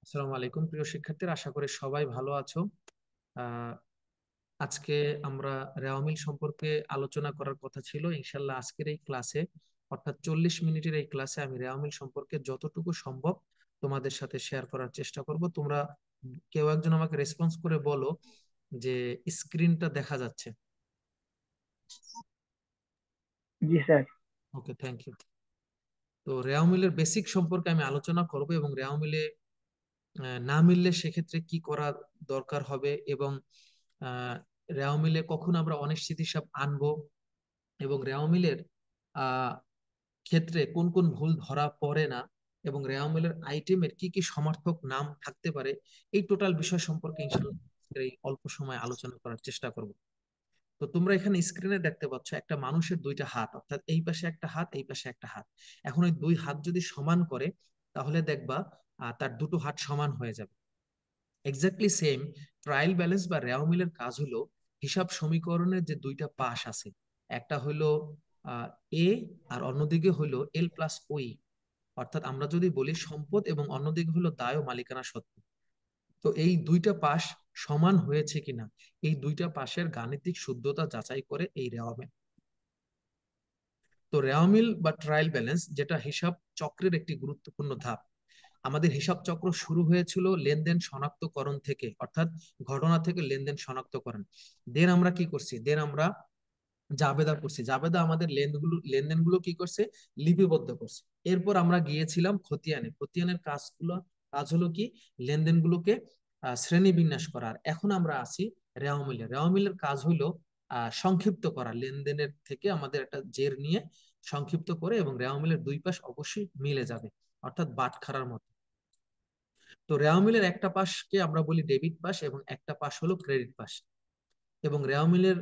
আসসালামু আলাইকুম প্রিয় শিক্ষার্থীরা, আশা করি সবাই ভালো আছো। আহ, আজকে আমরা রেওয়ামিল সম্পর্কে আলোচনা করার কথা ছিল। ইনশাল্লাহ আজকের এই ক্লাসে, অর্থাৎ 40 মিনিটের এই ক্লাসে আমি রেওয়ামিল সম্পর্কে যতটুকু সম্ভব তোমাদের সাথে শেয়ার করার চেষ্টা করব। তোমরা কেউ একজন আমাকে রেসপন্স করে বলো যে স্ক্রিনটা দেখা যাচ্ছে। জি স্যার। Okay, thank you. তো রেওয়ামিলের বেসিক সম্পর্কে আমি আলোচনা করব এবং রেওয়ামিলে না মিললে সেক্ষেত্রে কি করা দরকার হবে, এবং আহ রেওয়া মিলে কখন আমরা অনিশ্চিত হিসাব আনবো, এবং রেওয়া মিলের আহ ক্ষেত্রে কোন কোন ভুল ধরা পড়ে না, এবং রেওয়া মিলের আইটেমের কি কি সমার্থক নাম থাকতে পারে। এই টোটাল বিষয় সম্পর্কে ইনশাআল্লাহ আজকের এই অল্প সময় আলোচনা করার চেষ্টা করব। তো তোমরা এখানে স্ক্রিনে দেখতে পাচ্ছ একটা মানুষের দুইটা হাত, অর্থাৎ এই পাশে একটা হাত, এই পাশে একটা হাত। এখন ওই দুই হাত যদি সমান করে, তাহলে দেখবা তার দুটো হাত সমান হয়ে যাবে। এক্স্যাক্টলি সেম ট্রায়াল ব্যালেন্স বা রেওয়া মিলের কাজ হলো হিসাব সমীকরণের যে দুইটা পাশ আছে, একটা হলো এ আর অন্যদিকে হলো এল প্লাস ওই। অর্থাৎ আমরা যদি বলি সম্পদ, এবং অন্যদিকে হলো দায় ও মালিকানা সত্ত্ব। তো এই দুইটা পাশ সমান হয়েছে কিনা, এই দুইটা পাশের গাণিতিক শুদ্ধতা যাচাই করে এই রেওয়া মিল। তো রেওয়া মিল বা ট্রায়াল ব্যালেন্স, যেটা হিসাব চক্রের একটি গুরুত্বপূর্ণ ধাপ। আমাদের হিসাব চক্র শুরু হয়েছিল লেনদেন শনাক্তকরণ থেকে, অর্থাৎ ঘটনা থেকে লেনদেন শনাক্তকরণ। দেন আমরা কি করছি, দেন আমরা জাবেদা করছি, জাবেদা আমাদের লেনদেনগুলো কি করছে, লিপিবদ্ধ করছে। এরপর আমরা গিয়েছিলাম খতিয়ানে, খতিয়ানের কাজ হলো কি, লেনদেনগুলোকে শ্রেণী বিন্যাস করা। আর এখন আমরা আছি রেওয়া মিলে, রেওয়া মিলের কাজ হলো সংক্ষিপ্ত করা, লেনদেনের থেকে আমাদের একটা জের নিয়ে সংক্ষিপ্ত করে, এবং রেওয়া মিলের দুই পাশ অবশ্যই মিলে যাবে, অর্থাৎ বাটখারার মতো। তো রেওয়া মিলের একটা পাশকে আমরা বলি ডেবিট পাশ, এবং একটা পাশ হলো ক্রেডিট পাশ। এবং রেওয়া মিলের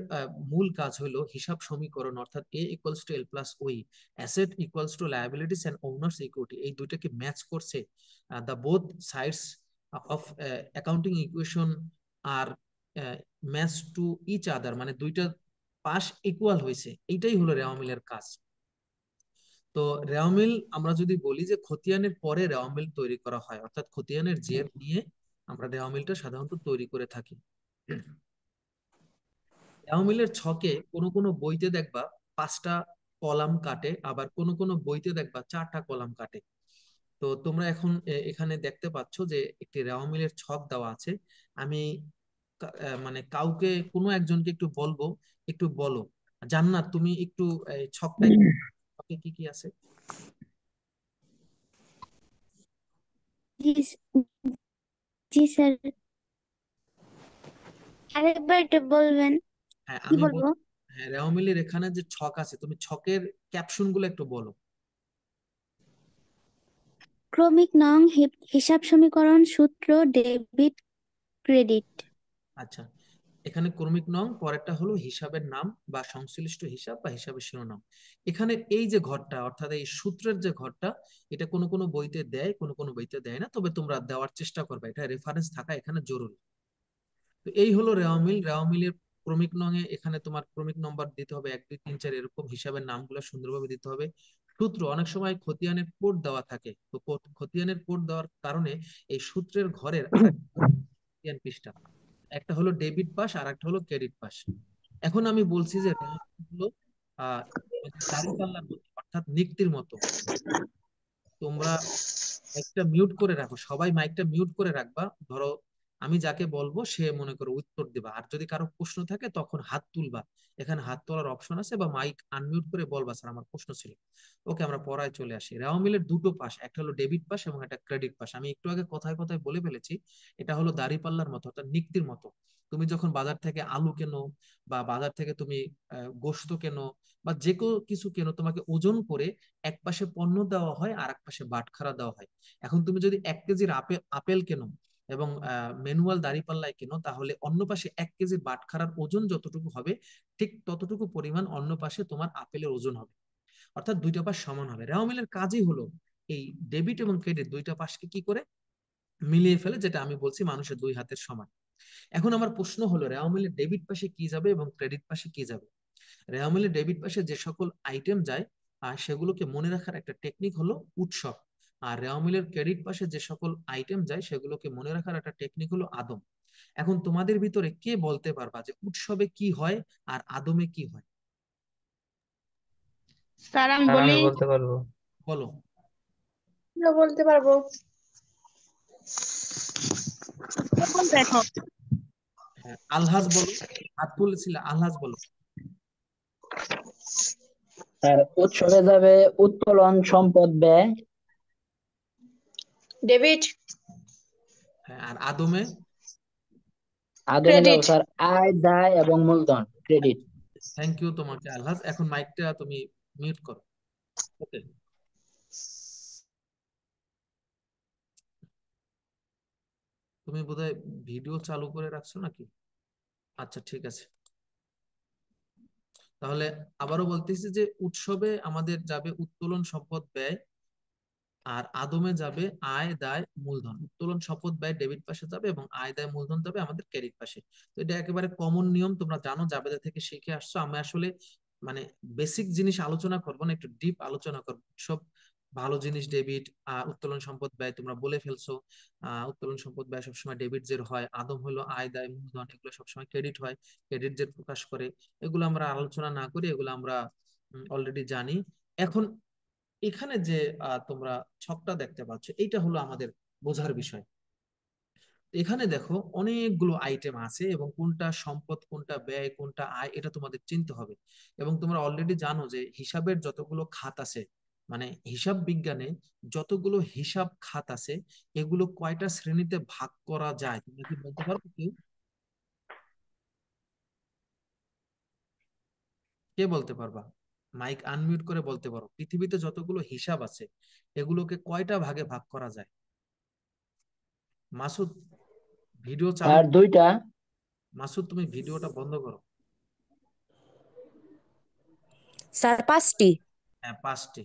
মূল কাজ হলো হিসাব সমীকরণ, অর্থাৎ A equals to L plus ওই, asset equals to liabilities and owners equity, এই দুইটাকে ম্যাচ করছে। The both sides of accounting equation are match to each other, মানে দুইটা পাশ ইকুয়াল হয়েছে, এইটাই হলো রেওয়া মিলের কাজ। তো রেওয়া মিল আমরা যদি বলি যে খতিয়ানের পরে রেওয়া মিল তৈরি করা হয়, অর্থাৎ খতিয়ানের জের নিয়ে আমরা রেওয়া মিলটা সাধারণত তৈরি করে থাকি। রেওয়া মিলের ছকে কোনো কোনো বইতে দেখবা 5টা কলাম কাটে, আবার কোনো কোনো বইতে দেখবা 4টা কলাম কাটে। তো তোমরা এখন এখানে দেখতে পাচ্ছ যে একটি রেওয়া মিলের ছক দেওয়া আছে। আমি মানে কাউকে, কোনো একজনকে একটু বলবো, একটু বলো। জান্নাত, তুমি একটু ছকটা ছকে কি কি আছে? জি জি স্যার, আরেকবার একটু বলবেন। হ্যাঁ, কি আমি বলবো? হ্যাঁ, রেওয়া মিলের এখানে যে ছক আছে, তুমি ছকের ক্যাপশন গুলো একটু বলো। ক্রমিক নং, হিসাব সমীকরণ, সূত্র, ডেবিট, ক্রেডিট। আচ্ছা, এখানে ক্রমিক নং, পরেরটা হলো হিসাবের নাম বা সংশ্লিষ্ট হিসাব বা হিসাবের শিরোনাম। এখানে এই যে ঘরটা, অর্থাৎ এই সূত্রের যে ঘরটা, এটা কোনো কোনো বইতে দেয়, কোনো কোনো বইতে দেয় না, তবে তোমরা দেওয়ার চেষ্টা করবে, এটা রেফারেন্স থাকা এখানে জরুরি। তো এই হলো রেওয়া মিল। রেওয়া মিলের ক্রমিক নং এ এখানে তোমার ক্রমিক নম্বর দিতে হবে 1 2 3 4, এরকম হিসাবের নামগুলো সুন্দরভাবে দিতে হবে। সূত্র, অনেক সময় খতিয়ানের কোড দেওয়া থাকে, তো খতিয়ানের কোড দেওয়ার কারণে এই সূত্রের ঘরের খতিয়ান পৃষ্ঠা, একটা হলো ডেবিট পাস আর একটা হলো ক্রেডিট পাস। এখন আমি বলছি যে রেওয়া মিল হলো আহ দাঁড়িপাল্লার মতো, অর্থাৎ নিক্তির মতো। তোমরা মাইকটা মিউট করে রাখো, সবাই মাইকটা মিউট করে রাখবা। ধরো আমি যাকে বলবো সে মনে করো উত্তর দিবা, আর যদি কারো প্রশ্ন থাকে তখন হাত তুলবা। এখানে হাত তোলার অপশন আছে, বা মাইক আনমিউট করে বলবা স্যার আমার প্রশ্ন ছিল। ওকে, আমরা পড়ায় চলে আসি। রেওয়া মিলের দুটো পাশ, একটা হলো ডেবিট পাশ এবং একটা ক্রেডিট পাশ। আমি একটু আগে কথায় কথায় বলে ফেলেছি, এটা হলো দাঁড়িপাল্লার মতো, অর্থাৎ নিক্তির মতো। তুমি যখন বাজার থেকে আলু কেনো, বা বাজার থেকে তুমি গোশত কেনো, বা যে কোনো কিছু কেনো, তোমাকে ওজন করে এক পাশে পণ্য দেওয়া হয় আর এক পাশে বাটখারা দেওয়া হয়। এখন তুমি যদি 1 কেজির আপেল আপেল কেনো এবং ম্যানুয়াল দাঁড়িপাল্লায় কেনো, তাহলে অন্য পাশে 1 কেজির বাটখারার ওজন যতটুকু হবে, ঠিক ততটুকু পরিমাণ অন্য পাশে তোমার আপেলের ওজন হবে, অর্থাৎ দুইটা পাশ সমান হবে। রেওয়া মিলের কাজই হলো এই ডেবিট এবং ক্রেডিট দুইটা পাশকে কি করে মিলিয়ে ফেলে, যেটা আমি বলছি মানুষের দুই হাতের সমান। এখন আমার প্রশ্ন হলো, রেওয়া মিলের ডেবিট পাশে কি যাবে এবং ক্রেডিট পাশে কি যাবে? রেওয়া মিলের ডেবিট পাশে যে সকল আইটেম যায়, সেগুলোকে মনে রাখার একটা টেকনিক হলো উৎসব। আর রেওয়া মিলের ক্রেডিট পাশে যে সকল আইটেম যায় সেগুলোকে মনে রাখার একটা টেকনিক হলো আদম। এখন তোমাদের ভিতরে কে বলতে পারবা যে উৎসবে কি হয় আর আদমে কি হয়? স্যার আমি স্যার আমি বলি। বলতে পারবো। বলো। বলতে পারবো। দেখো, হ্যাঁ, আলহাজ বলো। হাত তুলেছিল, আলহাজ বলো। স্যার উৎসবে যাবে উত্তোলন, সম্পদ ব্যয়। ডেবিট। হ্যাঁ, আর আদমে? আদমে যাবে ক্রেডিট। স্যার আয়, দায় এবং মূলধন, ক্রেডিট। থ্যাংক ইউ তোমাকে আলহাজ। এখন মাইকটা তুমি মিউট করো। ওকে, তুমি বোধহয় ভিডিও চালু করে রাখছো নাকি? আচ্ছা, ঠিক আছে। তাহলে আবারও বলতেছি যে উৎসবে আমাদের যাবে উত্তোলন, সম্পদ ব্যয়, আর আদমে যাবে আয়, দায়, মূলধন। উত্তোলন, সম্পদ ব্যয় ডেবিট পাশে যাবে এবং আয়, দায়, মূলধন যাবে আমাদের ক্রেডিট পাশে। তো এটা একেবারে কমন নিয়ম, তোমরা জানো, জাবেদা থেকে শিখে আসছো। আমি আসলে মানে বেসিক জিনিস আলোচনা করবো না, একটু ডিপ আলোচনা করবো। সব ভালো জিনিস ডেবিট, উত্তোলন, সম্পদ ব্যয় তোমরা বলে ফেলছো। উত্তোলন, সম্পদ ব্যয় সবসময় ডেবিট জের হয়। আদম হলো আয়, দায়, মূলধন, এগুলো সবসময় ক্রেডিট হয়, ক্রেডিট জের প্রকাশ করে। এগুলো আমরা আলোচনা না করি, এগুলো আমরা অলরেডি জানি। এখন এখানে যে তোমরা ছকটা দেখতে পাচ্ছ, এইটা হলো আমাদের বোঝার বিষয়। এখানে দেখো অনেকগুলো আইটেম আছে এবং কোনটা সম্পদ, কোনটা ব্যয়, কোনটা আয়, এটা তোমাদের চিনতে হবে। এবং তোমরা অলরেডি জানো যে হিসাবের যতগুলো খাত আছে, মানে হিসাব বিজ্ঞানে যতগুলো হিসাব খাত আছে, এগুলো কয়টা শ্রেণীতে ভাগ করা যায় তোমরা কি বলতে পারো কেউ? কে বলতে পারবা? মাইক আনমিউট করে বলতে পারো, পৃথিবীতে যতগুলো হিসাব আছে এগুলোকে কয়টা ভাগে ভাগ করা যায়? মাসুদ, ভিডিও চালু। স্যার দুইটা। মাসুদ, তুমি ভিডিওটা বন্ধ করো। স্যার 5টি। হ্যাঁ, 5টি।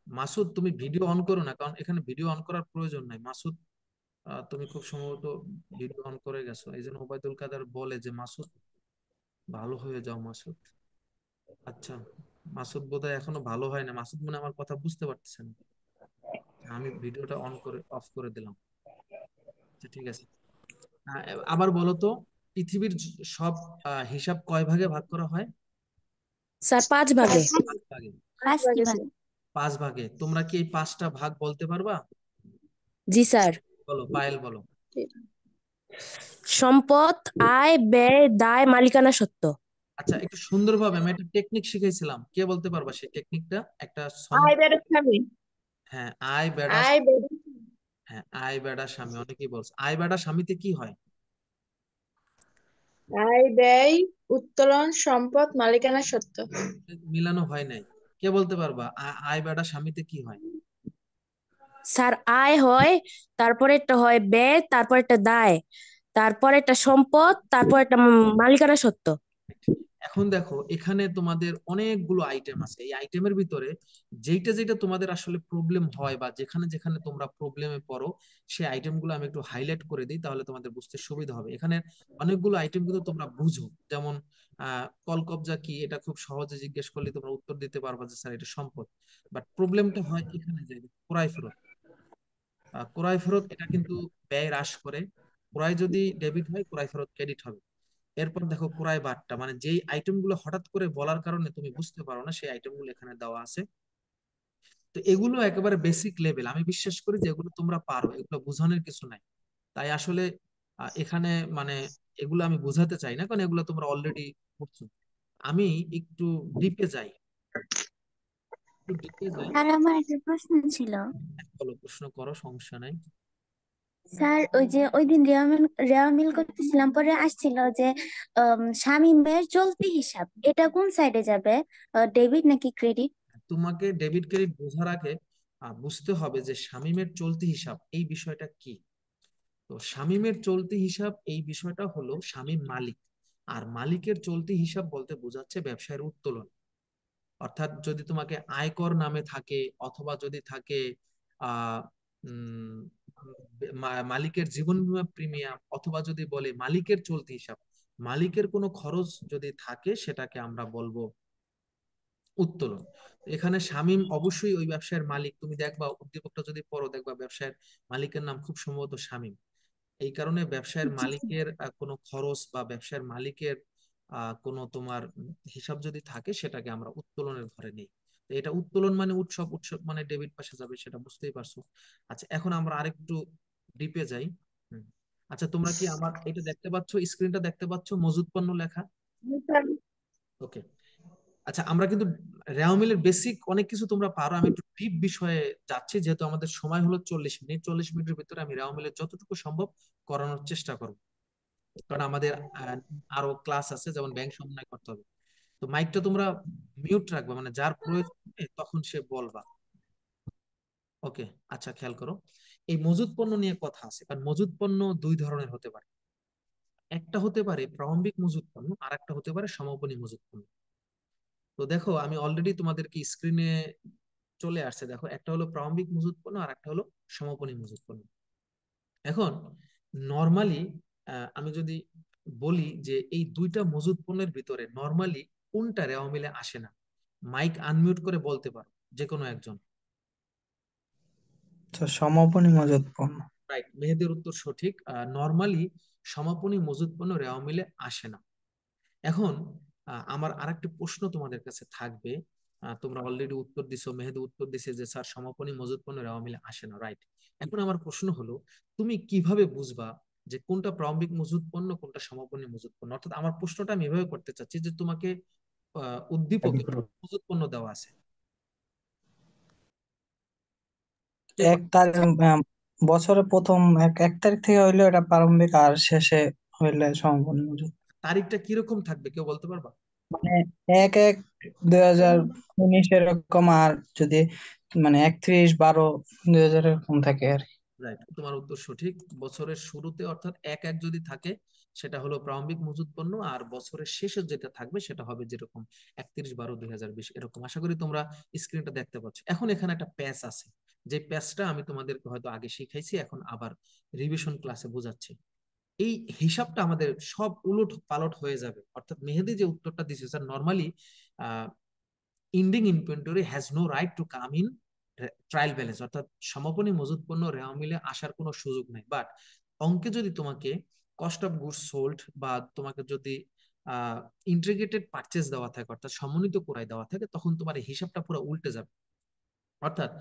মাসুদ, তুমি ভিডিও অন করো না, কারণ এখানে ভিডিও অন করার প্রয়োজন নাই। মাসুদ, তুমি খুব সম্ভবত ভিডিও অন করে গেছো, এই জন্য ওবায়দুল কাদের বলে যে মাসুদ ভালো হয়ে যাও মাসুদ। আচ্ছা, মাসুদ বোধহয় এখনো ভালো হয় না। মাসুদ মনে হয় আমার কথা বুঝতে পারতেছে না। আমি ভিডিওটা অন করে অফ করে দিলাম। আচ্ছা, ঠিক আছে। আহ, আবার বলো তো, পৃথিবীর সব হিসাব কয় ভাগে ভাগ করা হয়? স্যার 5 ভাগে। 5 ভাগে। 5টি ভাগ। 5 ভাগে। তোমরা কি এই 5টা ভাগ বলতে পারবা? জি স্যার। বলো, পায়েল বলো। সম্পদ, আয়, ব্যয়, দায়, মালিকানা সত্ত্ব। আচ্ছা, একটু সুন্দরভাবে আমি একটা টেকনিক শিখাইছিলাম, কে বলতে পারবা সেই টেকনিকটা? একটা ছন্দ। আয় বেড়া স্বামী। হ্যাঁ, আয় বেড়া। আয় বেড়া। হ্যাঁ, আয় বেড়া স্বামী, অনেকেই বলছে। আয় বেড়া স্বামীতে কি হয়? আয় ব্যয় উত্তোলন সম্পদ মালিকানা সত্ত্ব। মিলানো হয় নাই। কে বলতে পারবা আয় বেড়া স্বামীতে কি হয়? স্যার আয় হয়, তারপরে একটা হয় ব্যয়, তারপর একটা দায়, তারপর একটা সম্পদ, তারপর একটা মালিকানা সত্ত্ব। এখন দেখো এখানে তোমাদের অনেকগুলো আইটেম আছে। এই আইটেমের ভিতরে যেইটা যেটা তোমাদের আসলে প্রবলেম হয় বা যেখানে যেখানে তোমরা প্রবলেমে পড়ো, সেই আইটেমগুলো আমি একটু হাইলাইট করে দিই, তাহলে তোমাদের বুঝতে সুবিধা হবে। এখানে অনেকগুলো আইটেম কিন্তু তোমরা বুঝো, যেমন কলকবজা কি, এটা খুব সহজে জিজ্ঞেস করলে তোমরা উত্তর দিতে পারবা যে স্যার এটা সম্পদ। বাট প্রবলেমটা হয় এখানে যে ক্রয় ফেরত। ক্রয় ফেরত এটা কিন্তু ব্যয় হ্রাস করে। ক্রয় যদি ডেবিট হয়, ক্রয় ফেরত ক্রেডিট হবে। এরপর দেখো ক্রয় বার্তা, মানে যেই আইটেম গুলো হঠাৎ করে বলার কারণে তুমি বুঝতে পারো না, সেই আইটেম গুলো এখানে দেওয়া আছে। তো এগুলো একেবারে বেসিক লেভেল, আমি বিশ্বাস করি যে এগুলো তোমরা পারো, এগুলো বোঝানোর কিছু নাই। তাই আসলে এখানে মানে এগুলো আমি বোঝাতে চাই না, কারণ এগুলো তোমরা অলরেডি করছো। আমি একটু ডিপে যাই, একটু ডিপে যাই। স্যার আমার একটা প্রশ্ন ছিল। বলো, প্রশ্ন করো, সমস্যা নাই। স্যার ওই যে ওই দিন রেওয়া মিল করতেছিলাম, পরে আসছিল যে শামীমের চলতি হিসাব, এটা কোন সাইডে যাবে? ডেবিট নাকি ক্রেডিট? তোমাকে ডেবিট ক্রেডিট বোঝার আগে বুঝতে হবে যে শামীমের চলতি হিসাব এই বিষয়টা কি। তো শামীমের চলতি হিসাব এই বিষয়টা হলো শামীম মালিক, আর মালিকের চলতি হিসাব বলতে বোঝাচ্ছে ব্যবসায়ের উত্তোলন। অর্থাৎ যদি তোমাকে আয়কর নামে থাকে, অথবা যদি থাকে আহ উম, মালিকের জীবন বীমা প্রিমিয়াম, অথবা যদি বলে মালিকের চলতি হিসাব, মালিকের কোনো খরচ যদি থাকে, সেটাকে আমরা বলবো উত্তোলন। এখানে শামীম অবশ্যই ওই ব্যবসায়ের মালিক, তুমি দেখবা উদ্দীপকটা যদি পড়ো দেখবা ব্যবসায়ের মালিকের নাম খুব সম্ভবত শামীম। এই কারণে ব্যবসায়ের জি স্যার। মালিকের কোনো খরচ বা ব্যবসায়ের মালিকের কোনো তোমার হিসাব যদি থাকে সেটাকে আমরা উত্তোলনের ঘরে নেই। তো এটা উত্তোলন মানে উৎসব, উৎসব মানে ডেবিট পাশে যাবে, সেটা বুঝতেই পারছো। আচ্ছা এখন আমরা আরেকটু ডিপে যাই। হুম। আচ্ছা তোমরা কি আমার এটা দেখতে পাচ্ছ, স্ক্রিনটা দেখতে পাচ্ছ মজুদ পণ্য লেখা? ওকে। আচ্ছা আমরা কিন্তু রেওয়া মিলের বেসিক অনেক কিছু তোমরা পারো, আমি একটু ডিপ বিষয়ে যাচ্ছি যেহেতু আমাদের সময় হলো 40 মিনিট। 40 মিনিটের ভিতরে আমি রেওয়া মিলের যতটুকু সম্ভব করানোর চেষ্টা করবো, কারণ আমাদের আরো ক্লাস আছে, যেমন ব্যাংক সমন্বয় করতে হবে। তো মাইকটা তোমরা মিউট রাখবে, মানে যার প্রয়োজন হবে তখন সে বলবা। ওকে। আচ্ছা খেয়াল করো, এই মজুদ পণ্য নিয়ে কথা আছে, কারণ মজুদ পণ্য দুই ধরনের হতে পারে। একটা হতে পারে প্রারম্ভিক মজুদ পণ্য, আর একটা হতে পারে সমাপনী মজুদ পণ্য। তো দেখো আমি অলরেডি তোমাদেরকে স্ক্রিনে চলে আসছে, দেখো একটা হলো প্রারম্ভিক মজুদ পণ্য আর একটা হলো সমাপনী মজুদ পণ্য। এখন নর্মালি আমি যদি বলি যে এই দুইটা মজুদ পণ্যের ভিতরে নর্মালি কোনটা রেওয়া মিলে আসে না, মাইক আনমিউট করে বলতে পারো যে কোনো একজন। তো সমাপনী মজুদ পণ্য। রাইট, মেহেদের উত্তর সঠিক। নর্মালি সমাপনী মজুদ পণ্য রেওয়া মিলে আসে না। এখন আমার আরেকটি প্রশ্ন তোমাদের কাছে থাকবে। তোমরা অলরেডি উত্তর দিছো, মেহেদি উত্তর দিছে যে স্যার সমাপনী মজুদ পণ্য রেওয়া মিলে আসে না, রাইট। এখন আমার প্রশ্ন হলো তুমি কিভাবে বুঝবা যে কোনটা প্রারম্ভিক মজুদ পণ্য কোনটা সমাপনী মজুদ পণ্য? অর্থাৎ আমার প্রশ্নটা আমি এভাবে করতে চাচ্ছি যে তোমাকে উদ্দীপকে মজুদ পণ্য দেওয়া আছে, কে এক তারিখ বছরের প্রথম এক তারিখ থেকে হইলে এটা প্রারম্ভিক, আর শেষে হইলে সমাপনী মজুদ। তারিখটা কিরকম থাকবে কেউ বলতে পারবা? মানে 1/1/2019 এরকম, আর যদি মানে 31/12/2000 এরকম থাকে আর কি। রাইট, তোমার উত্তর সঠিক। বছরের শুরুতে অর্থাৎ 1/1 যদি থাকে সেটা হলো প্রারম্ভিক মজুদ পণ্য, আর বছরের শেষে যেটা থাকবে সেটা হবে যেরকম 31/12/2020 এরকম। আশা করি তোমরা স্ক্রিনটা দেখতে পাচ্ছ। এখন এখানে একটা প্যাচ আছে, যে প্যাচটা আমি তোমাদেরকে হয়তো আগে শিখাইছি, এখন আবার রিভিশন ক্লাসে বোঝাচ্ছি। এই হিসাবটা আমাদের সব উলট পালট হয়ে যাবে। অর্থাৎ মেহেদি যে উত্তরটা দিছে sir, normally ending inventory has no right to come in trial balance, অর্থাৎ সমাপনী মজুদ পণ্য রেওয়া মিলে আসার কোনো সুযোগ নাই। বাট অঙ্কে যদি তোমাকে কস্ট অফ গুডস সোল্ড বা তোমাকে যদি ইন্টিগ্রেটেড পারচেজ দেওয়া থাকে, অর্থাৎ সমন্বিত ক্রয় দেওয়া থাকে, তখন তোমার এই হিসাবটা পুরো উল্টে যাবে। অর্থাৎ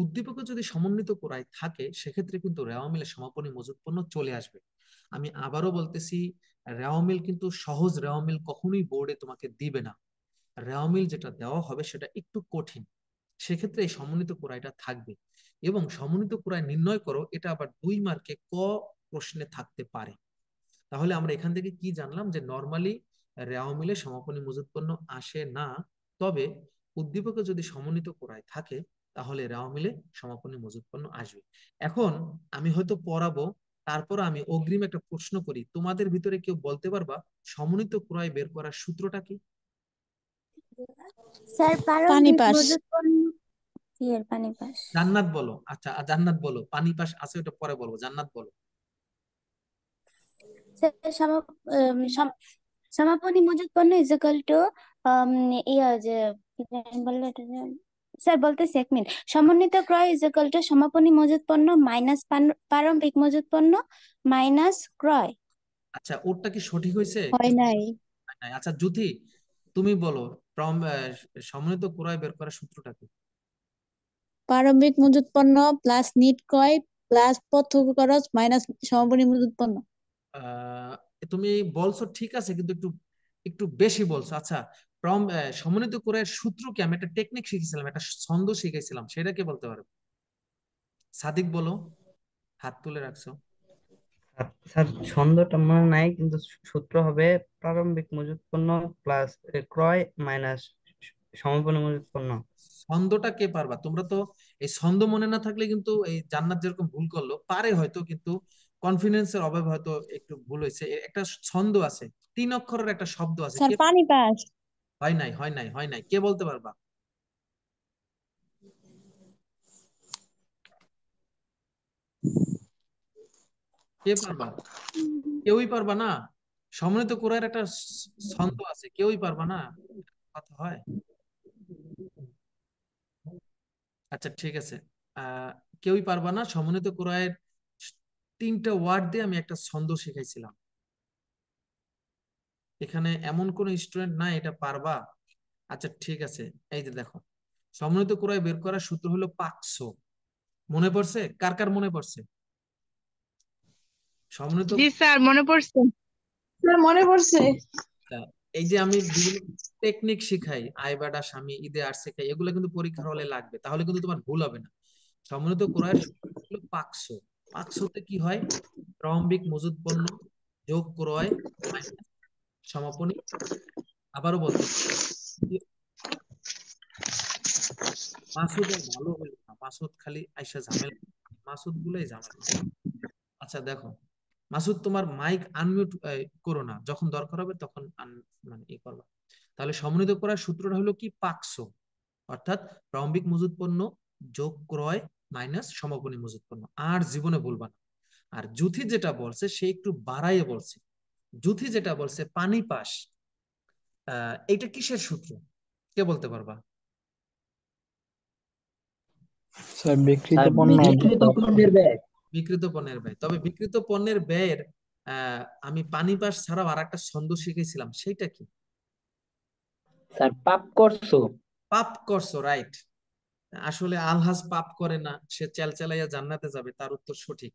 উদ্দীপকে যদি সমন্বিত ক্রয় থাকে সেক্ষেত্রে কিন্তু রেওয়া মিলে সমাপনী মজুদ পণ্য চলে আসবে। আমি আবারও বলতেছি, রেওয়া মিল কিন্তু সহজ রেওয়া মিল কখনোই বোর্ডে তোমাকে দিবে না। রেওয়া মিল যেটা দেওয়া হবে সেটা একটু কঠিন, সেক্ষেত্রে এই সমন্বিত ক্রয়টা থাকবে। এবং সমন্বিত ক্রয় নির্ণয় করো, এটা আবার 2 মার্কে ক প্রশ্নে থাকতে পারে। তাহলে আমরা এখান থেকে কি জানলাম যে নর্মালি রেওয়া মিলে সমাপনী মজুদ পণ্য আসে না, তবে উদ্দীপকে যদি সমন্বিত ক্রয় থাকে তাহলে রেওয়া মিলে সমাপনী মজুদ পণ্য আসবে। এখন আমি হয়তো পড়াবো, তারপর আমি অগ্রিম একটা প্রশ্ন করি, তোমাদের ভিতরে কেউ বলতে পারবা সমন্বিত ক্রয় বের করার সূত্রটা কি? স্যার প্রারম্ভিক মজুদ পণ্য এর পানি পাস। জান্নাত বলো। আচ্ছা জান্নাত বলো, পানি পাস আছে ওটা পরে বলবো, জান্নাত বলো। স্যার সমাপনী মজুদ পণ্য ইজ ইকুয়াল টু ইয়া যে কি জানি বললো এটা যে, স্যার বলতেছি এক মিনিট। সমন্বিত ক্রয় ইজ ইকুয়াল টু সমাপনী মজুদ পণ্য মাইনাস প্রারম্ভিক মজুদ পণ্য মাইনাস ক্রয়। আচ্ছা ওরটা কি সঠিক হয়েছে? হয় নাই। আচ্ছা জুথি তুমি বলো, সমন্বিত ক্রয় বের করার সূত্রটা কি? প্রারম্ভিক মজুদ পণ্য প্লাস নিট ক্রয় প্লাস প্রত্যক্ষ খরচ মাইনাস সমাপনী মজুদ পণ্য। আহ তুমি বলছো ঠিক আছে, কিন্তু একটু একটু বেশি বলছো। আচ্ছা সমন্বিত ক্রয়ের সূত্র কি? আমি একটা টেকনিক শিখেছিলাম, একটা ছন্দ শিখেছিলাম, সেটা কে বলতে পারবে? সাদিক বলো, হাত তুলে রাখছো। স্যার ছন্দটা মনে নাই, কিন্তু সূত্র হবে প্রারম্ভিক মজুদ পণ্য প্লাস ক্রয় মাইনাস সমাপনী মজুদ পণ্য। ছন্দটা কে পারবা? তোমরা তো এই ছন্দ মনে না থাকলে কিন্তু এই জান্নাত যেরকম ভুল করলো পারে হয়তো, কিন্তু কনফিডেন্সের অভাবে হয়তো একটু ভুল হয়েছে। একটা ছন্দ আছে, 3 অক্ষরের একটা শব্দ আছে, স্যার কে? পানি পাস। হয় নাই, হয় নাই, হয় নাই, কে বলতে পারবা? কে পারবা? কেউই পারবা না? সমন্বিত ক্রয়ের একটা ছন্দ আছে, কেউই পারবা না? কথা হয়। আচ্ছা ঠিক আছে, কেউই পারবা না। সমন্বিত ক্রয়ের 3টা ওয়ার্ড দিয়ে আমি একটা ছন্দ শিখাইছিলাম। এখানে এমন কোন স্টুডেন্ট না এটা পারবা? আচ্ছা ঠিক আছে, এই যে দেখো, সমন্বিত ক্রয় বের করার সূত্র হলো পাকসো। মনে পড়ছে? কার কার মনে পড়ছে? সমন্বিত জি স্যার, মনে পড়ছে। স্যার মনে পড়ছে। এই যে আমি বিভিন্ন টেকনিক শিখাই, আইবাডা, স্বামী, ঈদে আর শেখাই, এগুলো কিন্তু পরীক্ষার হলে লাগবে, তাহলে কিন্তু তোমার ভুল হবে না। সমন্বিত ক্রয়ের সূত্র হলো পাকসো। পাকসোতে কি হয়? প্রারম্ভিক মজুদ পণ্য যোগ ক্রয় মাইনাস সমাপনী। আবারও বলতেছি, মাসুদ আর ভালো হইল না, মাসুদ খালি আইসা ঝামেলা, মাসুদ গুলাই ঝামেলা। আচ্ছা দেখো, মাসুদ তোমার মাইক আনমিউট করো না, যখন দরকার হবে তখন মানে করবা। তাহলে সমন্বিত করার সূত্রটা হলো কি? পাকসো, অর্থাৎ প্রারম্ভিক মজুদ পণ্য যোগ ক্রয় মাইনাস সমাপনী মজুদ পণ্য। আর জীবনে বলবা না। আর জুথি যেটা বলছে সে একটু বাড়াইয়ে বলছে। জুথি যেটা বলছে পানি পাস, এইটা কিসের সূত্র? কে বলতে পারবা? স্যার বিক্রিত স্যার পণ্য বিক্রিত পণ্যের ব্যয়। বিক্রিত পণ্যের ব্যয়। তবে বিক্রিত পণ্যের ব্যয়ের আমি পানি পাস ছাড়াও আর একটা ছন্দ শিখেছিলাম, সেইটা কি? স্যার পাপ করছো। পাপ করছো, রাইট। আসলে আলহাজ পাপ করে না, সে চালাইয়া জান্নাতে যাবে, তার উত্তর সঠিক।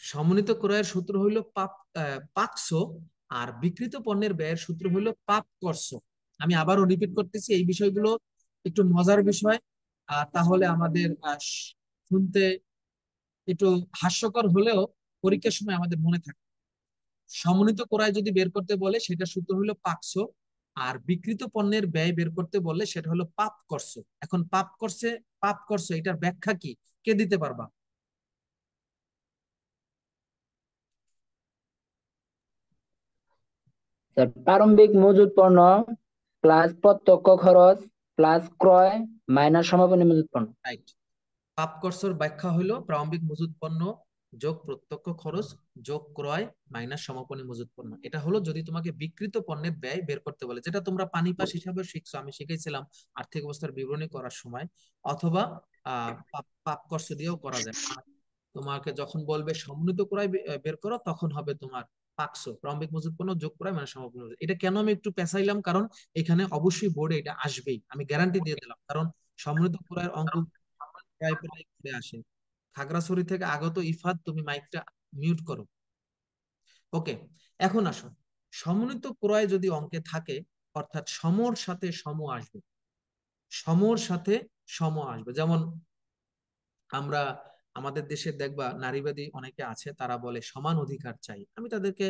সমন্বিত ক্রয়ের সূত্র হইল পাকসো, আর বিক্রিত পণ্যের ব্যয়ের সূত্র হইল পাপ করছো। আমি আবারও রিপিট করতেছি, এই বিষয়গুলো একটু মজার বিষয়, তাহলে আমাদের শুনতে একটু হাস্যকর হলেও পরীক্ষার সময় আমাদের মনে থাকে। সমন্বিত ক্রয় যদি বের করতে বলে সেটা সূত্র হলো পাকসো, আর বিক্রিত পণ্যের ব্যয় বের করতে বললে সেটা হলো পাপ করছো। এখন পাপ করছো এটার ব্যাখ্যা কি? কে দিতে পারবা? স্যার প্রারম্ভিক মজুদ পণ্য প্লাস প্রত্যক্ষ খরচ প্লাস ক্রয় মাইনাস সমাপনী মজুদ পণ্য। রাইট। পাপ করছোর ব্যাখ্যা হলো প্রারম্ভিক মজুদ পণ্য যোগ প্রত্যক্ষ খরচ যোগ ক্রয় মাইনাস সমাপনী মজুদ পণ্য। এটা হলো যদি তোমাকে বিক্রিত পণ্যের ব্যয় বের করতে বলে, যেটা তোমরা পানি পাস হিসাবে শিখছো, আমি শিখেছিলাম আর্থিক অবস্থার বিবরণী করার সময়, অথবা পাপ করছো দিয়েও করা যায়। আর তোমাকে যখন বলবে সমন্বিত ক্রয় বের করো, তখন হবে তোমার পাকসো, প্রারম্ভিক মজুদ পণ্য যোগ ক্রয় মানে সমাপনী মজুদ। এটা কেন আমি একটু পেঁচাইলাম, কারণ এখানে অবশ্যই বোর্ডে এটা আসবেই, আমি গ্যারান্টি দিয়ে দিলাম, কারণ সমন্বিত ক্রয়ের অঙ্ক প্রায় প্রায় ঘুরে আসে। খাগড়াছড়ি থেকে আগত ইফাত, তুমি মাইকটা মিউট করো। ওকে, এখন আসো, সমন্বিত ক্রয় যদি অঙ্কে থাকে, অর্থাৎ সমর সাথে সম আসবে, সমর সাথে সম আসবে। যেমন আমরা আমাদের দেশে দেখবা নারীবাদী অনেকে আছে, তারা বলে সমান অধিকার চাই, আমি তাদেরকে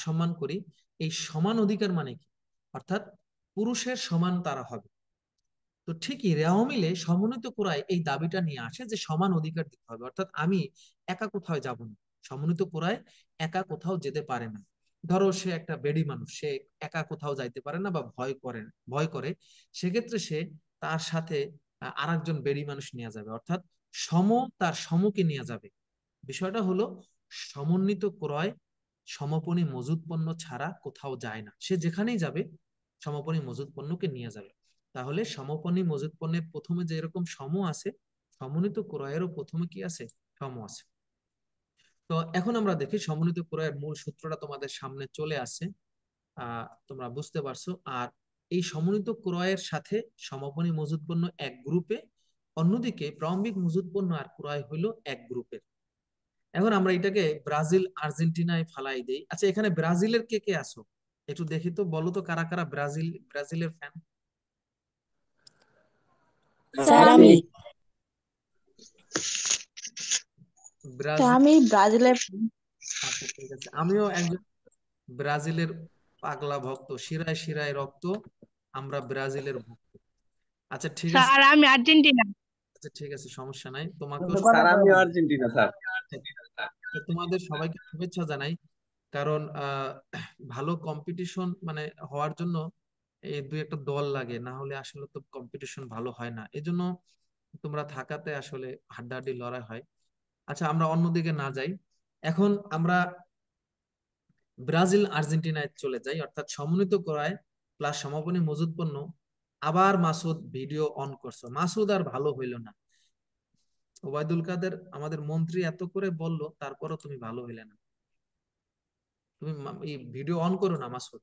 সম্মান করি। এই সমান অধিকার মানে কি? অর্থাৎ পুরুষের সমান তারা হবে। তো ঠিকই রেওয়া মিলে সমন্বিত ক্রয় এই দাবিটা নিয়ে আসে যে সমান অধিকার দিতে হবে, অর্থাৎ আমি একা কোথাও যাব না। সমন্বিত ক্রয় একা কোথাও যেতে পারে না। ধরো সে একটা বেডি মানুষ, সে একা কোথাও যাইতে পারে না বা ভয় করে, সেক্ষেত্রে সে তার সাথে আরেকজন বেডি মানুষ নিয়ে যাবে, অর্থাৎ সম তার সমকে নিয়ে যাবে। বিষয়টা হলো সমন্বিত ক্রয় সমাপনী মজুদ পণ্য ছাড়া কোথাও যায় না, সে যেখানেই যাবে সমাপনী মজুদ পণ্যকে নিয়ে যাবে। তাহলে সমাপনী মজুদ পণ্যের প্রথমে যে এরকম সম আছে, সমন্বিত ক্রয়েরও প্রথমে কি আছে? সম আছে। তো এখন আমরা দেখি সমন্বিত ক্রয়ের মূল সূত্রটা তোমাদের সামনে চলে আসে, তোমরা বুঝতে পারছো। আর এই সমন্বিত ক্রয়ের সাথে সমাপনী মজুদ পণ্য এক গ্রুপে, অন্যদিকে প্রারম্ভিক মজুদ পণ্য আর ক্রয় হলো এক গ্রুপের। এখন আমরা এটাকে ব্রাজিল আর্জেন্টিনায় ফালাই দেই। আচ্ছা, এখানে ব্রাজিলের কে কে আছো একটু দেখি তো, বলো তো কারা কারা ব্রাজিলের ফ্যান? স্যার আমি ব্রাজিল, আমি ব্রাজিলের আচ্ছা ঠিক আছে, আমিও একজন ব্রাজিলের পাগলা ভক্ত, শিরায় শিরায় রক্ত, আমরা ব্রাজিলের ভক্ত। আচ্ছা ঠিক আছে, স্যার আমি আর্জেন্টিনা। আচ্ছা ঠিক আছে, সমস্যা নাই, তোমাকেও স্যার আমিও আর্জেন্টিনা স্যার। তোমাদের সবাইকে শুভেচ্ছা জানাই। কারণ ভালো কম্পিটিশন মানে হওয়ার জন্য এই দুই একটা দল লাগে, না হলে আসলে তো কম্পিটিশন ভালো হয় না। এজন্য তোমরা থাকাতে আসলে হাড্ডাহাড্ডি লড়াই হয়। আচ্ছা, আমরা অন্যদিকে না যাই, এখন আমরা ব্রাজিল আর্জেন্টিনায় চলে যাই, অর্থাৎ সমন্বিত ক্রয় প্লাস সমাপনী মজুদ পণ্য আবার মাসুদ ভিডিও অন করছো, মাসুদ আর ভালো হইলো না। ওবায়দুল কাদের আমাদের মন্ত্রী এত করে বললো, তারপরও তুমি ভালো হইলে না। তুমি এই ভিডিও অন করো না মাসুদ।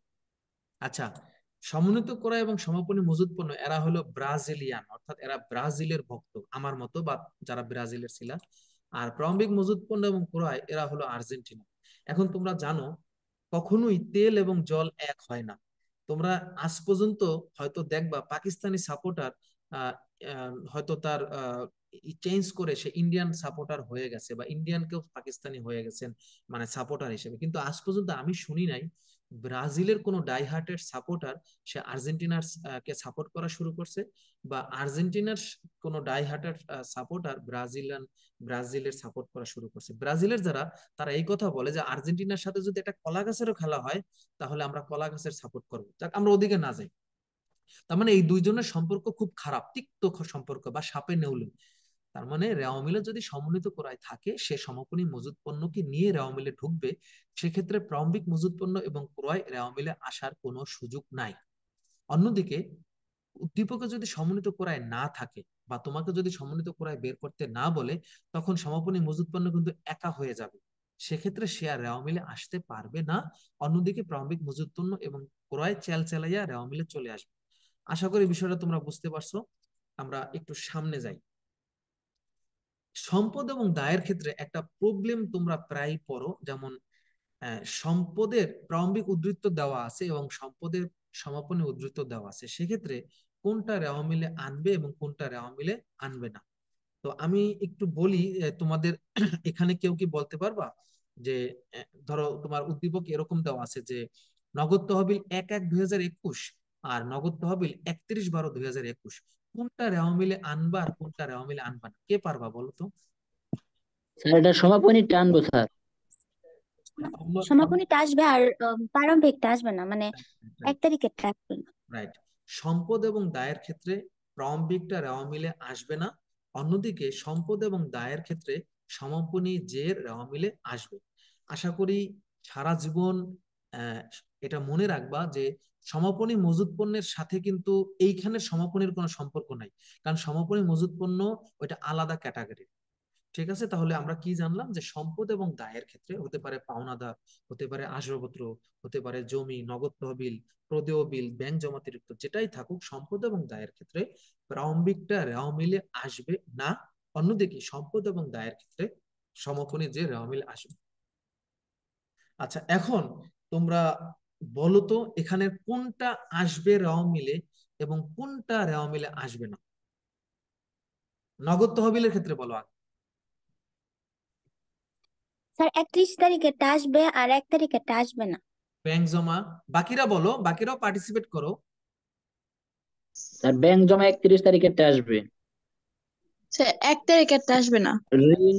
আচ্ছা, সমন্বিত করা এবং সমাপনী মজুদ পণ্য এরা হলো ব্রাজিলিয়ান, অর্থাৎ এরা ব্রাজিলের ভক্ত আমার মতো বা যারা ব্রাজিলের ছিল। আর প্রারম্ভিক মজুদ পণ্য এবং ক্রয় এরা হলো আর্জেন্টিনা। এখন তোমরা জানো কখনোই তেল এবং জল এক হয় না। তোমরা আজ পর্যন্ত হয়তো দেখবা পাকিস্তানি সাপোর্টার হয়তো তার চেঞ্জ করে সে ইন্ডিয়ান সাপোর্টার হয়ে গেছে, বা ইন্ডিয়ান কেউ পাকিস্তানি হয়ে গেছেন মানে সাপোর্টার হিসেবে, কিন্তু আজ পর্যন্ত আমি শুনি নাই ব্রাজিলের কোনো ডাইহার্টেড সাপোর্টার সে আর্জেন্টিনার কে সাপোর্ট করা শুরু করছে, বা আর্জেন্টিনার কোনো ডাইহার্টেড সাপোর্টার ব্রাজিলের সাপোর্ট করা শুরু করছে। ব্রাজিলের যারা, তারা এই কথা বলে যে আর্জেন্টিনার সাথে যদি একটা কলা গাছেরও খেলা হয় তাহলে আমরা কলা গাছের সাপোর্ট করবো, যাক আমরা ওদিকে না যাই। তার মানে এই দুইজনের সম্পর্ক খুব খারাপ, তিক্ত সম্পর্ক বা সাপে নেউলে। তার মানে রেওয়া মিলে যদি সমন্বিত ক্রয় থাকে, সে সমাপনী মজুদ পণ্যকে নিয়ে রেওয়া মিলে ঢুকবে, সেক্ষেত্রে প্রারম্ভিক মজুদ পণ্য এবং ক্রয় রেওয়া মিলে আসার কোনো সুযোগ নাই। অন্যদিকে উদ্দীপকে যদি সমন্বিত ক্রয় না থাকে বা তোমাকে যদি সমন্বিত ক্রয় বের করতে না বলে, তখন সমাপনী মজুদ পণ্য কিন্তু একা হয়ে যাবে, সেক্ষেত্রে সে আর রেওয়া মিলে আসতে পারবে না। অন্যদিকে প্রারম্ভিক মজুদ পণ্য এবং ক্রয় চালাইয়া রেওয়া মিলে চলে আসবে। আশা করি বিষয়টা তোমরা বুঝতে পারছো। আমরা একটু সামনে যাই। সম্পদ এবং দায়ের ক্ষেত্রে একটা প্রবলেম তোমরা প্রায় পড়ো, যেমন সম্পদের প্রারম্ভিক উদ্ধৃত দেওয়া আছে এবং সম্পদের সমাপনী উদ্ধৃত দেওয়া আছে, সেক্ষেত্রে কোনটা রেওয়া মিলে আনবে এবং কোনটা রেওয়া মিলে আনবে না। তো আমি একটু বলি তোমাদের এখানে কেউ কি বলতে পারবা যে ধরো তোমার উদ্দীপক এরকম দেওয়া আছে যে নগদ তহবিল 1/1/2021 আর নগদ তহবিল 31/12/2021, কোনটা রেওয়া মিলে আনবা আর কোনটা রেওয়া মিলে আনবা না, কে পারবা বলো তো? স্যার এটা সমাপনী টানবো স্যার। সমাপনীটা আসবে আর প্রারম্ভিকটা আসবে না, মানে 1 তারিখেরটা আসবে না। রাইট। সম্পদ এবং দায়ের ক্ষেত্রে প্রারম্ভিকটা রেওয়া মিলে আসবে না, অন্যদিকে সম্পদ এবং দায়ের ক্ষেত্রে সমাপনী যে রেওয়া মিলে আসবে। আশা করি সারা জীবন আহ, এটা মনে রাখবা যে সমাপনী মজুদ পণ্যের সাথে কিন্তু এইখানের সমাপনীর কোনো সম্পর্ক নাই, কারণ সমাপনী মজুদ পণ্য ওইটা আলাদা ক্যাটাগরি। ঠিক আছে, তাহলে আমরা কি জানলাম যে সম্পদ এবং দায়ের ক্ষেত্রে হতে পারে পাওনাদার, হতে পারে আসবাবপত্র, হতে পারে জমি, নগদ তহবিল, প্রদেয় বিল, ব্যাংক জমাতিরিক্ত, যেটাই থাকুক সম্পদ এবং দায়ের ক্ষেত্রে প্রারম্ভিকটা রেওয়া মিলে আসবে না। অন্যদিকে সম্পদ এবং দায়ের ক্ষেত্রে সমাপনী যে রেওয়া মিলে আসবে। আচ্ছা, এখন তোমরা বলো তো এখানে কোনটা আসবে রেওয়া মিলে এবং কোনটা রেওয়া মিলে আসবে না। নগদ তহবিলের ক্ষেত্রে বলো আগে। স্যার 31 তারিখেরটা আসবে আর 1 তারিখেরটা আসবে না। ব্যাংক জমা, বাকিরা বলো, বাকিরাও পার্টিসিপেট করো। স্যার ব্যাংক জমা 31 তারিখেরটা আসবে। স্যার 1 তারিখেরটা আসবে না। ঋণ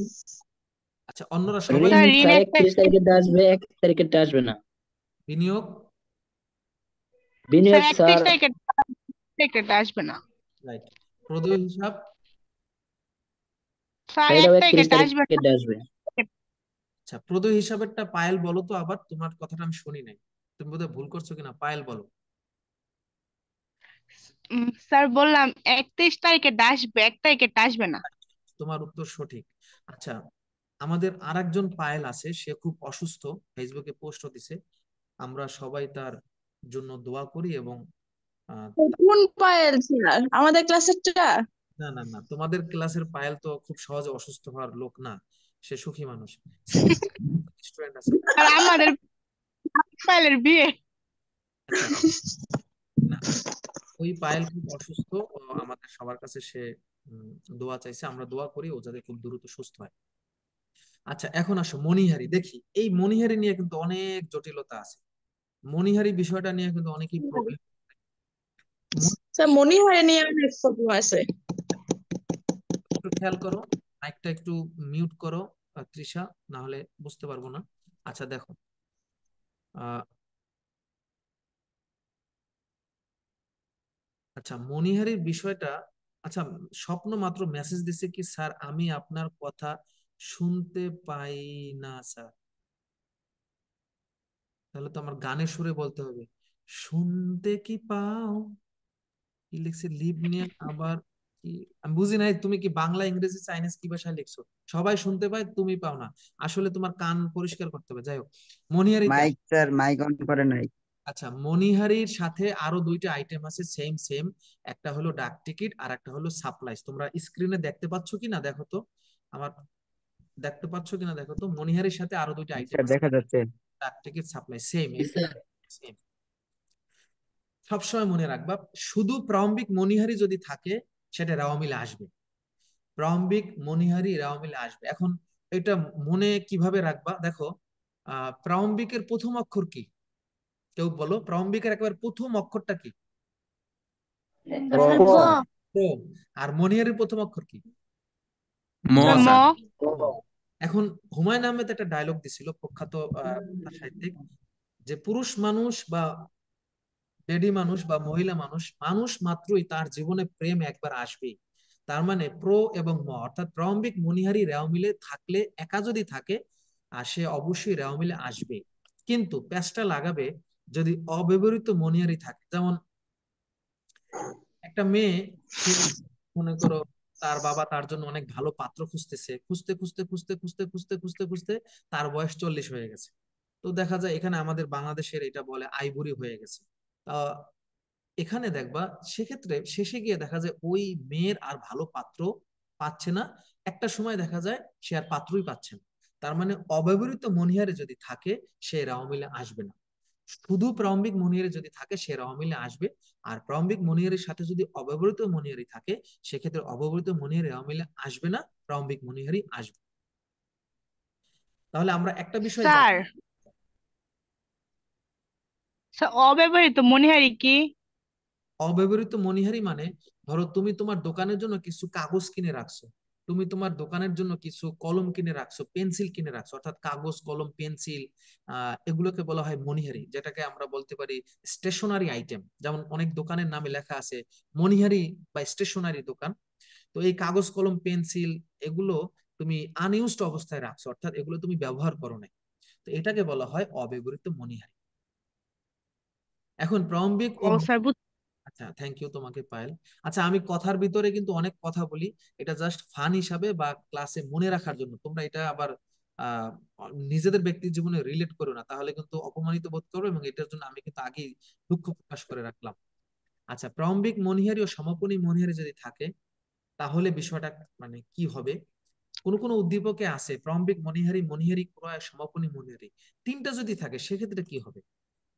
আচ্ছা, অন্যরা সবাই। স্যার ঋণ স্যার 1 31 তারিখেরটা আসবে, 1 তারিখেরটা আসবে না। বিনিয়োগ। বিনিয়োগ স্যার স্যার 31 তারিখেরটা আসবে না। রাইট। প্রদেয় হিসাব। স্যার এটাও 1 31 তারিখেরটা আসবে না। আচ্ছা, তারিখেরটা আসবে। প্রদেয় হিসাবেরটা পায়েল বলো তো, আবার তোমার কথাটা আমি শুনি নাই, তুমি বোধহয় ভুল করছো কিনা, পায়েল বলো। স্যার বললাম 31 তারিখেরটা আসবে, 1 তারিখেরটা আসবে না। তোমার উত্তর সঠিক। আচ্ছা, আমাদের আরেকজন পায়েল আছে, সে খুব অসুস্থ, ফেসবুকে পোস্টও দিছে, আমরা সবাই তার জন্য দোয়া করি এবং আহ, কোন পায়েল স্যার? আমাদের ক্লাসেরটা? না না না, তোমাদের ক্লাসের পায়েল তো খুব সহজে অসুস্থ হওয়ার লোক না, সে সুখী মানুষ। স্টুডেন্ট আছে। আর আমাদের পায়েলের বিয়ে। আচ্ছা, না, ওই পায়েল খুব অসুস্থ, ও আমাদের সবার কাছে সে দোয়া চাইছে, আমরা দোয়া করি ও যাতে খুব দ্রুত সুস্থ হয়। আচ্ছা, এখন আসো মণিহারি দেখি। এই মণিহারি নিয়ে কিন্তু অনেক জটিলতা আছে, মণিহারি বিষয়টা নিয়ে কিন্তু অনেকই প্রবলেম। স্যার মনিহারি নিয়ে অনেক প্রবলেম আছে। একটু খেয়াল করো, মাইকটা একটু মিউট করো তৃষা, না হলে বুঝতে পারবো না। আচ্ছা দেখো, আহ আচ্ছা মণিহারির বিষয়টা, আচ্ছা স্বপ্ন মাত্র মেসেজ দিছে কি স্যার আমি আপনার কথা শুনতে পাই না স্যার, তাহলে তো আমার গানের সুরে বলতে হবে, শুনতে কি পাও কি লিখছে লিভ নিয়ে আবার কি আমি বুঝি নাই, তুমি কি বাংলা ইংরেজি চাইনিজ কি ভাষায় লিখছো? সবাই শুনতে পায়, তুমি পাও না। আসলে তোমার কান পরিষ্কার করতে হবে। যাই হোক, মনিহারিতে মাইক স্যার মাইক অন করে নাই। আচ্ছা, মনিহারির সাথে আরো দুইটা আইটেম আছে সেম সেম। একটা হলো ডাক টিকিট আর একটা হলো সাপ্লাইজ। তোমরা স্ক্রিনে দেখতে পাচ্ছ কিনা দেখো তো, আমার দেখতে পাচ্ছ কিনা দেখো তো। মনিহারির সাথে আরো দুইটা আইটেম স্যার আছে, দেখা যাচ্ছে। ডাক টিকিট সাপ্লাই, সেম এই স্যার সেম। সবসময় মনে রাখবা, শুধু প্রারম্ভিক মনিহারি যদি থাকে সেটা রাওয়া মিলে আসবে। প্রারম্ভিক মনিহারি রাওয়া মিলে আসবে। এখন এটা মনে কিভাবে রাখবা দেখো, প্রারম্ভিকের প্রথম অক্ষর কি? কেউ বলো, প্রারম্ভিকের একেবারে প্রথম অক্ষরটা কি? স্যার ব ক ও। আর মনিহারির প্রথম অক্ষর কি? ম স্যার ম স্যার। এখন হুমায়ুন আহমেদ একটা ডায়লগ দিছিল, প্রখ্যাত সাহিত্যিক, যে পুরুষ মানুষ বা লেডি মানুষ বা মহিলা মানুষ, মানুষ মাত্রই তার জীবনে প্রেম একবার আসবেই। তার মানে প্রো এবং ম অর্থাৎ প্রারম্ভিক মনিহারি রেওয়া মিলে থাকলে, একা যদি থাকে আর সে অবশ্যই রেওয়া মিলে আসবে। কিন্তু প্যাচটা লাগাবে যদি অব্যবহৃত মনিহারি থাকে। যেমন একটা মেয়ে, সে মনে করো তার বাবা তার জন্য অনেক ভালো পাত্র খুঁজতেছে, খুঁজতে খুঁজতে খুঁজতে খুঁজতে খুঁজতে খুঁজতে খুঁজতে তার বয়স 40 হয়ে গেছে। তো দেখা যায় এখানে আমাদের বাংলাদেশের এটা বলে আইবুড়ি হয়ে গেছে। আহ, এখানে দেখবা সেক্ষেত্রে শেষে গিয়ে দেখা যায় ওই মেয়ের আর ভালো পাত্র পাচ্ছে না। একটা সময় দেখা যায় সে আর পাত্রই পাচ্ছে না। তার মানে অব্যবহৃত মনিহারে যদি থাকে সে রাও মিলে আসবে না। শুধু প্রারম্ভিক মনিহারি যদি থাকে সে রাও মিলে আসবে। আর প্রারম্ভিক মনিহারির সাথে যদি অব্যবহৃত মনিহারি থাকে, সেক্ষেত্রে অব্যবহৃত মনিহারি রাও মিলে আসবে না, প্রারম্ভিক মনিহারি আসবে। তাহলে আমরা একটা বিষয় জানি। স্যার স্যার অব্যবহৃত মনিহারি কি? অব্যবহৃত মনিহারি মানে, ধরো তুমি তোমার দোকানের জন্য কিছু কাগজ কিনে রাখছো, তুমি তোমার দোকানের জন্য কিছু কলম কিনে রাখছো, পেন্সিল কিনে রাখছো, অর্থাৎ কাগজ কলম পেন্সিল, এগুলোকে বলা হয় মনিহারি, যেটাকে আমরা বলতে পারি স্টেশনারি আইটেম। যেমন অনেক দোকানের নামে লেখা আছে মনিহারি বা স্টেশনারি দোকান। তো এই কাগজ কলম পেন্সিল এগুলো তুমি আনইউজড অবস্থায় রাখছো, অর্থাৎ এগুলো তুমি ব্যবহার করো না। তো এটাকে বলা হয় অব্যবহৃত মনিহারি। এখন প্রারম্ভিক ও ও স্যার আচ্ছা, থ্যাংক ইউ তোমাকে পায়েল। আচ্ছা, আমি কথার ভিতরে কিন্তু অনেক কথা বলি, এটা জাস্ট ফান হিসাবে বা ক্লাসে মনে রাখার জন্য। তোমরা এটা আবার আহ নিজেদের ব্যক্তি জীবনে রিলেট করো না, তাহলে কিন্তু অপমানিত বোধ করবে, এবং এটার জন্য আমি কিন্তু আগেই দুঃখ প্রকাশ করে রাখলাম। আচ্ছা, প্রারম্ভিক মনিহারি ও সমাপনী মনিহারি যদি থাকে তাহলে বিষয়টা মানে কি হবে? কোন কোন উদ্দীপকে আছে প্রারম্ভিক মনিহারি, মনিহারি ক্রয়, সমাপনী মনিহারি, তিনটা যদি থাকে সেক্ষেত্রে কি হবে?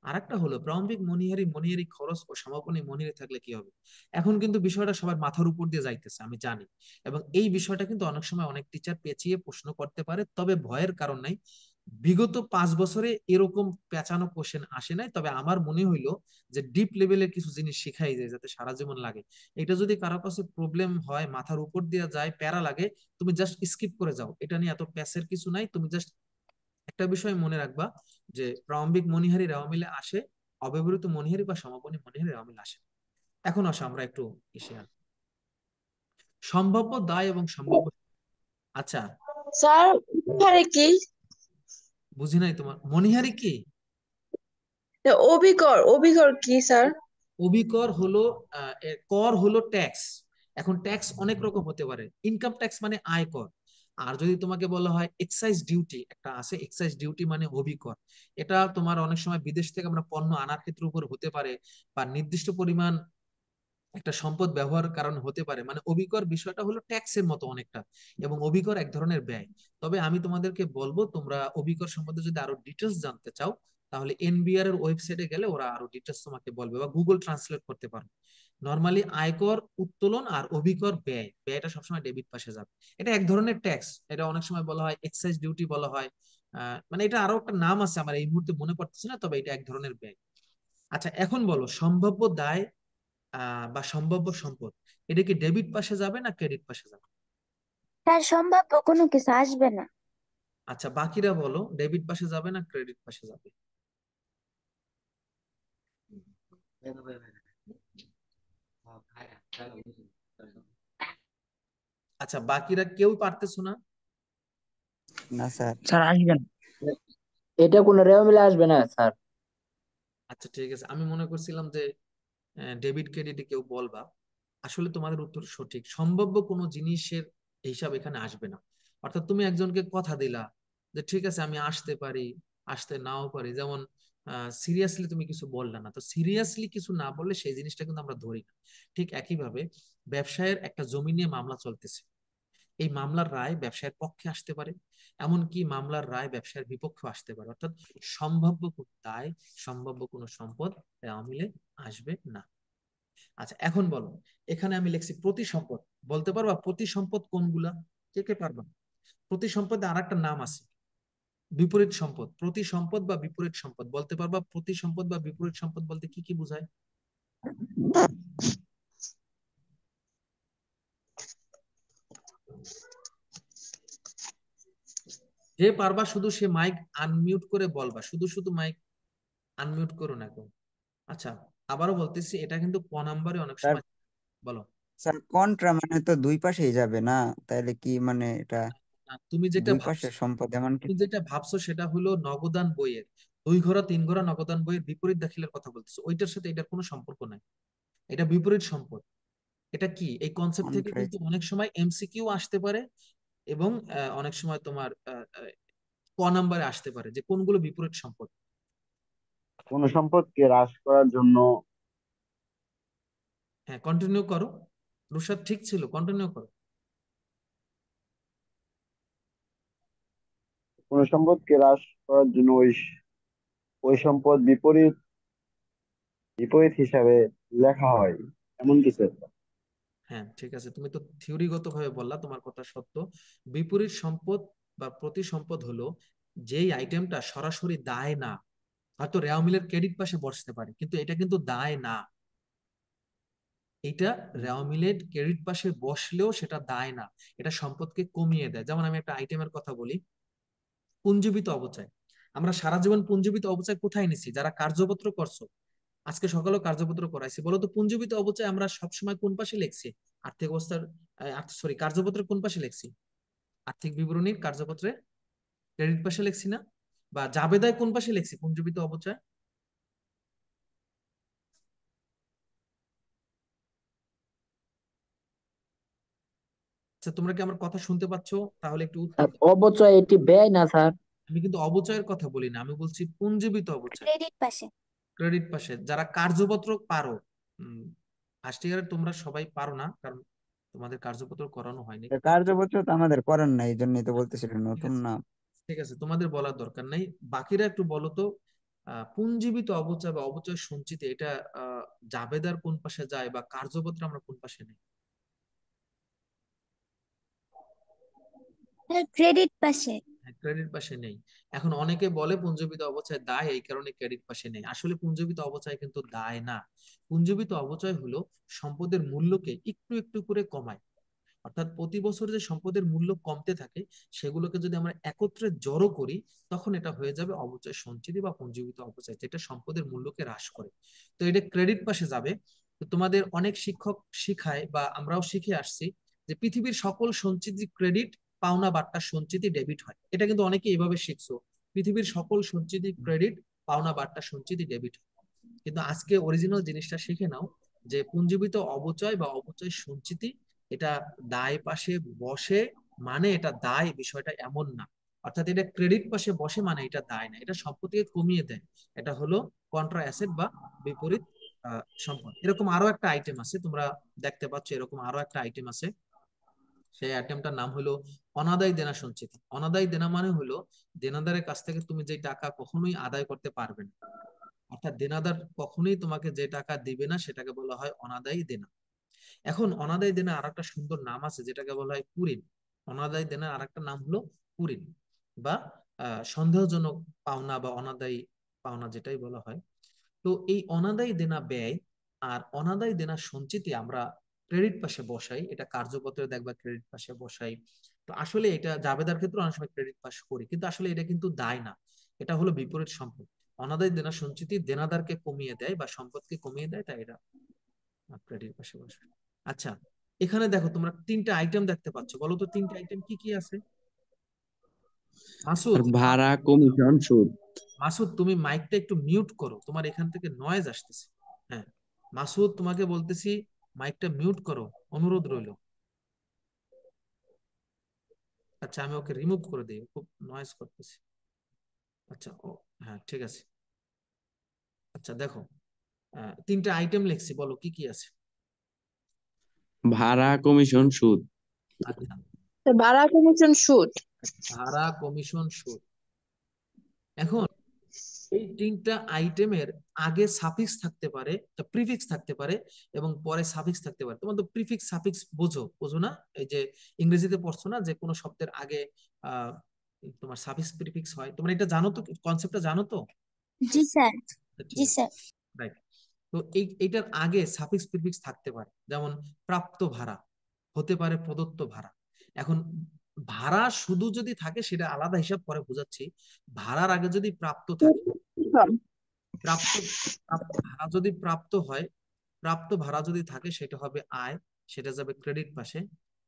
আরেকটা হলো প্রারম্ভিক মনিহারি, মনিহারি খরচ ও সমাপনী মনিহারি থাকলে কি হবে? এখন কিন্তু বিষয়টা সবার মাথার উপর দিয়ে যাইতেছে আমি জানি, এবং এই বিষয়টা কিন্তু অনেক সময় অনেক টিচার পেঁচিয়ে প্রশ্ন করতে পারে, তবে ভয়ের কারণ নাই। বিগত 5 বছরে এরকম পেঁচানো কোশ্চেন আসে নাই, তবে আমার মনে হইলো যে ডিপ লেভেলের কিছু জিনিস শিখাই যায় যাতে সারা জীবন লাগে। এটা যদি কারো কাছে প্রবলেম হয়, মাথার উপর দিয়ে যায়, প্যারা লাগে, তুমি জাস্ট স্কিপ করে যাও, এটা নিয়ে এত প্যাসের কিছু নাই। তুমি জাস্ট একটা বিষয় মনে রাখবা যে প্রারম্ভিক মনিহারি রেওয়া মিলে আসে, অব্যবহৃত মনিহারি বা সমাপনী মনিহারি রেওয়া মিলে আসে। এখন আসো আমরা একটু এসে সম্ভাব্য দায় এবং সম্ভাব্য। আচ্ছা, স্যার মনিহারি কি? বুঝি নাই তোমার মনিহারি কি? অভিকর অভিকর কি স্যার? অভিকর হলো কর হলো ট্যাক্স। এখন ট্যাক্স অনেক রকম হতে পারে। ইনকাম ট্যাক্স মানে আয়কর। আর যদি তোমাকে বলা হয় এক্সাইজ ডিউটি, একটা আছে এক্সাইজ ডিউটি মানে অভিকর। এটা তোমার অনেক সময় বিদেশ থেকে আমরা পণ্য আনার ক্ষেত্রে উপর হতে পারে, বা নির্দিষ্ট পরিমাণ একটা সম্পদ ব্যবহারের কারণে হতে পারে। মানে অভিকর বিষয়টা হলো ট্যাক্সের মতো অনেকটা, এবং অভিকর এক ধরনের ব্যয়। তবে আমি তোমাদেরকে বলবো, তোমরা অভিকর সম্বন্ধে যদি আরো ডিটেলস জানতে চাও তাহলে এনবিআর এর ওয়েবসাইটে গেলে ওরা আরো ডিটেলস তোমাকে বলবে, বা গুগল ট্রান্সলেট করতে পারো। নর্মালি আয়কর উত্তোলন আর অভিকর ব্যয়, ব্যয়টা সবসময় ডেবিট পাশে যাবে। এটা এক ধরনের ট্যাক্স, এটা অনেক সময় বলা হয় এক্সাইজ ডিউটি বলা হয়। মানে এটা আরো একটা নাম আছে, আমার এই মুহূর্তে মনে পড়তেছে না, তবে এটা এক ধরনের ব্যয়। আচ্ছা, এখন বলো সম্ভাব্য দায় বা সম্ভাব্য সম্পদ, এটা কি ডেবিট পাশে যাবে না ক্রেডিট পাশে যাবে? স্যার সম্ভাব্য কোনো কিছু আসবে না। আচ্ছা, বাকিরা বলো ডেবিট পাশে যাবে না ক্রেডিট পাশে যাবে? আচ্ছা, বাকিরা কেউ পারতেছো না? না স্যার। স্যার আসবে না, এটা কোনো রেওয়া মিলে আসবে না স্যার। আচ্ছা ঠিক আছে, আমি মনে করছিলাম যে ডেবিট ক্রেডিটে কেউ বলবা, আসলে তোমাদের উত্তর সঠিক। সম্ভাব্য কোনো জিনিসের হিসাব এখানে আসবে না। অর্থাৎ তুমি একজনকে কথা দিলা যে ঠিক আছে আমি আসতে পারি, আসতে নাও পারি, যেমন সিরিয়াসলি তুমি কিছু বললা না, তো সিরিয়াসলি কিছু না বললে সেই জিনিসটা কিন্তু আমরা ধরি না। ঠিক একইভাবে ব্যবসায়ের একটা জমি নিয়ে মামলা চলতেছে, এই মামলার রায় ব্যবসায়ের পক্ষে আসতে পারে, এমনকি মামলার রায় ব্যবসায়ের বিপক্ষে আসতে পারে। অর্থাৎ সম্ভাব্য কোনো দায়, সম্ভাব্য কোনো সম্পদ আমিলে আসবে না। আচ্ছা এখন বলো, এখানে আমি লিখছি প্রতি সম্পদ, বলতে পারবা প্রতি সম্পদ কোনগুলা? কে কে পারবা? প্রতি সম্পদে আর একটা নাম আছে, বিপরীত সম্পদ। প্রতি সম্পদ বা বিপরীত সম্পদ বলতে পারবা? প্রতি সম্পদ বা বিপরীত সম্পদ বলতে কি কি বোঝায়? যে পারবা শুধু সে মাইক আনমিউট করে বলবা, শুধু শুধু মাইক আনমিউট করো না কেউ। আচ্ছা আবারও বলতেছি, এটা কিন্তু ক নাম্বারে অনেক স্যার সময়। বলো। স্যার কন্ট্রা মানে তো দুই পাশেই যাবে না, তাহলে কি মানে এটা তুমি যেটা দুই ভাবছো, পাশের সম্পদ এমন কি? তুমি যেটা ভাবছো সেটা হলো নগদান বইয়ের 2 ঘোড়া 3 ঘোড়া নগদান বইয়ের বিপরীত দাখিলের কথা বলতেছো, ওইটার সাথে এটার কোনো সম্পর্ক নাই। এটা বিপরীত সম্পদ। এটা কি, এই কনসেপ্ট থেকে কন্ট্রা কিন্তু অনেক সময় এমসিকিউ আসতে পারে, এবং অনেক সময় তোমার ক নাম্বারে আসতে পারে যে কোনগুলো বিপরীত সম্পদ। কোন সম্পদকে হ্রাস করার জন্য হ্যাঁ কন্টিনিউ করো, রুশাদ ঠিক ছিল, কন্টিনিউ করো। কোন সম্পদকে হ্রাস করার জন্য ওই ওই সম্পদ বিপরীত বিপরীত হিসাবে লেখা হয়, এমন কিছু একটা। হ্যাঁ ঠিক আছে, তুমি তো থিওরিগত ভাবে বললা, তোমার কথা সত্য। বিপরীত সম্পদ বা প্রতি সম্পদ হলো যেই আইটেমটা সরাসরি দায় না, হয়তো রেওয়া মিলের ক্রেডিট পাশে বসতে পারে কিন্তু এটা কিন্তু দায় না। এটা রেওয়া মিলের ক্রেডিট পাশে বসলেও সেটা দায় না, এটা সম্পদকে কমিয়ে দেয়। যেমন আমি একটা আইটেমের কথা বলি, পুঞ্জীবিত অবচয়। আমরা সারা জীবন পুঞ্জীবিত অবচয় কোথায় নিছি? যারা কার্যপত্র করছো, আজকে সকালেও কার্যপত্র করাইছি, বলো তো পুঞ্জীবিত অবচয় আমরা সবসময় কোন পাশে লিখছি? আর্থিক অবস্থার সরি কার্যপত্রের কোন পাশে লিখছি? আর্থিক বিবরণীর কার্যপত্রে ক্রেডিট পাশে লিখছি না? বা জাবেদায় কোন পাশে লিখছি পুঞ্জীবিত অবচয়? আচ্ছা তোমরা কি আমার কথা শুনতে পাচ্ছ? তাহলে একটু উত্তর স্যার দাও। অবচয় এটি ব্যয় না স্যার। আমি কিন্তু অবচয়ের কথা বলি না, আমি বলছি পুঞ্জীবিত অবচয়। ক্রেডিট পাশে। ক্রেডিট পাশে যারা কার্যপত্র পারো, ফার্স্ট ইয়ারে তোমরা সবাই পারো না, কারণ তোমাদের কার্যপত্র করানো হয়নি। কার্যপত্র তো আমাদের করার নাই, এই জন্যই তো বলতেছিলেন ঠিক নতুন আছে, না। ঠিক আছে, তোমাদের বলার দরকার নাই। বাকিরা একটু বলো তো, পুঞ্জীবিত অবচয় বা অবচয় সঞ্চিতি এটা জাবেদার কোন পাশে যায় বা কার্যপত্র আমরা কোন পাশে নেই? ক্রেডিট পাশে। ক্রেডিট পাশে নেই। এখন অনেকে বলে পুঞ্জীবিত অবচয় দায়, এই কারণে ক্রেডিট পাশে নেই। আসলে পুঞ্জীবিত অবচয় কিন্তু দায় না। পুঞ্জীবিত অবচয় হলো সম্পদের মূল্যকে একটু একটু করে কমায়। অর্থাৎ প্রতি বছর যে সম্পদের মূল্য কমতে থাকে, সেগুলোকে যদি আমরা একত্রে জড়ো করি, তখন এটা হয়ে যাবে অবচয় সঞ্চিতি বা পুঞ্জীবিত অবচয়, যেটা সম্পদের মূল্যকে হ্রাস করে। তো এটা ক্রেডিট পাশে যাবে। তো তোমাদের অনেক শিক্ষক শিখায় বা আমরাও শিখে আসছি যে পৃথিবীর সকল সঞ্চিতি ক্রেডিট, পাওনা বাট্টা সঞ্চিতি ডেবিট হয়। এটা কিন্তু অনেকে এভাবে শিখছো, পৃথিবীর সকল সঞ্চিতি ক্রেডিট, পাওনা বাট্টা সঞ্চিতি ডেবিট হয়। কিন্তু আজকে অরিজিনাল জিনিসটা শিখে নাও যে পুঞ্জীবিত অবচয় বা অবচয় সঞ্চিতি এটা দায় পাশে বসে মানে এটা দায়, বিষয়টা এমন না। অর্থাৎ এটা ক্রেডিট পাশে বসে মানে এটা দায় না, এটা সম্পত্তিকে কমিয়ে দেয়। এটা হলো কন্ট্রা অ্যাসেট বা বিপরীত সম্পদ। এরকম আরো একটা আইটেম আছে, তোমরা দেখতে পাচ্ছ এরকম আরো একটা আইটেম আছে। সেই আইটেমটার নাম হলো অনাদায়ী দেনা সঞ্চিতি। অনাদায়ী দেনা মানে হলো দেনাদারের কাছ থেকে তুমি যে টাকা কখনোই আদায় করতে পারবে না, অর্থাৎ দেনাদার কখনোই তোমাকে যে টাকা দিবে না সেটাকে বলা হয় অনাদায়ী দেনা। এখন অনাদায়ী দেনা আর একটা সুন্দর নাম আছে যেটাকে বলা হয় কুঋণ। অনাদায়ী দেনার আর একটা নাম হলো কুঋণ বা সন্দেহজনক পাওনা বা অনাদায়ী পাওনা যেটাই বলা হয়। তো এই অনাদায়ী দেনা ব্যয় আর অনাদায়ী দেনা সঞ্চিতি আমরা ক্রেডিট পাশে বসাই, এটা কার্যপত্রে দেখবা ক্রেডিট পাশে বসাই। তো আসলে এটা জাবেদার ক্ষেত্রে অনেক সময় ক্রেডিট পাশ করি, কিন্তু আসলে এটা কিন্তু দায় না, এটা হলো বিপরীত সম্পদ। অনাদায়ী দেনা সঞ্চিতি দেনাদারকে কমিয়ে দেয় বা সম্পদকে কমিয়ে দেয়, তাই এটা ক্রেডিট পাশে বসে। আচ্ছা এখানে দেখো তোমরা 3টে আইটেম দেখতে পাচ্ছ, বলো তো 3টে আইটেম কি কি আছে? মাসুদ, ভাড়া, কমিশন, সুদ। মাসুদ তুমি মাইকটা একটু মিউট করো, তোমার এখান থেকে নয়েজ আসতেছে। হ্যাঁ মাসুদ, তোমাকে বলতেছি মাইকটা মিউট করো, অনুরোধ রইল। আচ্ছা, আমি ওকে রিমুভ করে দিই, খুব নয়েজ করতেছি। আচ্ছা, ও হ্যাঁ, ঠিক আছে। আচ্ছা দেখো, তিনটা আইটেম লিখছি, বলো কি কি আছে। ভাড়া, কমিশন, সুদ। আচ্ছা, ভাড়া, কমিশন, সুদ। ভাড়া, কমিশন, সুদ। এখন এই তিনটা আইটেমের আগে সাফিক্স থাকতে পারে, প্রিফিক্স থাকতে পারে, এবং পরে সাফিক্স থাকতে পারে। তোমার তো প্রিফিক্স সাফিক্স বোঝো বোঝো না? এই যে ইংরেজিতে পড়ছো না, যে কোনো শব্দের আগে আহ তোমার সাফিক্স প্রিফিক্স হয়, তোমরা এটা জানো তো, কনসেপ্টটা জানো তো? জি স্যার। ঠিক জি আছে, স্যার। রাইট। তো এইটার আগে সাফিক্স প্রিফিক্স থাকতে পারে, যেমন প্রাপ্ত ভাড়া হতে পারে প্রদত্ত ভাড়া। এখন ভাড়া শুধু যদি থাকে সেটা আলাদা হিসাব, পরে বোঝাচ্ছি। ভাড়ার আগে যদি প্রাপ্ত থাকে, প্রাপ্ত ভাড়া যদি প্রাপ্ত হয়, প্রাপ্ত ভাড়া যদি থাকে সেটা হবে আয়, সেটা যাবে ক্রেডিট পাশে।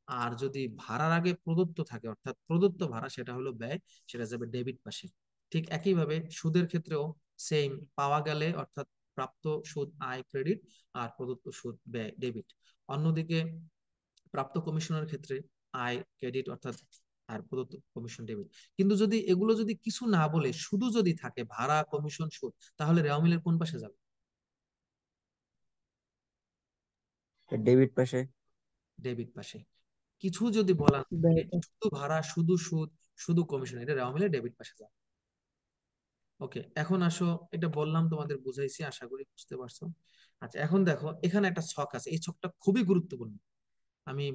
আর যদি ভাড়ার আগে প্রদত্ত থাকে, অর্থাৎ প্রদত্ত ভাড়া, সেটা হলো ব্যয়, সেটা যাবে ডেবিট পাশে। ঠিক একইভাবে সুদের ক্ষেত্রেও সেম, পাওয়া গেলে অর্থাৎ প্রাপ্ত সুদ আয় ক্রেডিট, আর প্রদত্ত সুদ ব্যয় ডেবিট। অন্যদিকে প্রাপ্ত কমিশনের ক্ষেত্রে আয় ক্রেডিট অর্থাৎ, আর প্রদত্ত কমিশন ডেবিট। কিন্তু যদি এগুলো যদি কিছু না বলে শুধু যদি থাকে ভাড়া, কমিশন, সুদ, তাহলে রেওয়া মিলের কোন পাশে যাবে? ডেবিট পাশে। ডেবিট পাশে। কিছু যদি বলা না থাকে, শুধু ভাড়া, শুধু সুদ, শুধু কমিশন, এটা রেওয়া মিলে ডেবিট পাশে যাবে। ওকে, এখন আসো, এটা বললাম তোমাদের বুঝাইছি, আশা করি বুঝতে পারছো। আচ্ছা, এখন দেখো এখানে একটা ছক আছে, এই ছকটা খুবই গুরুত্বপূর্ণ। আমি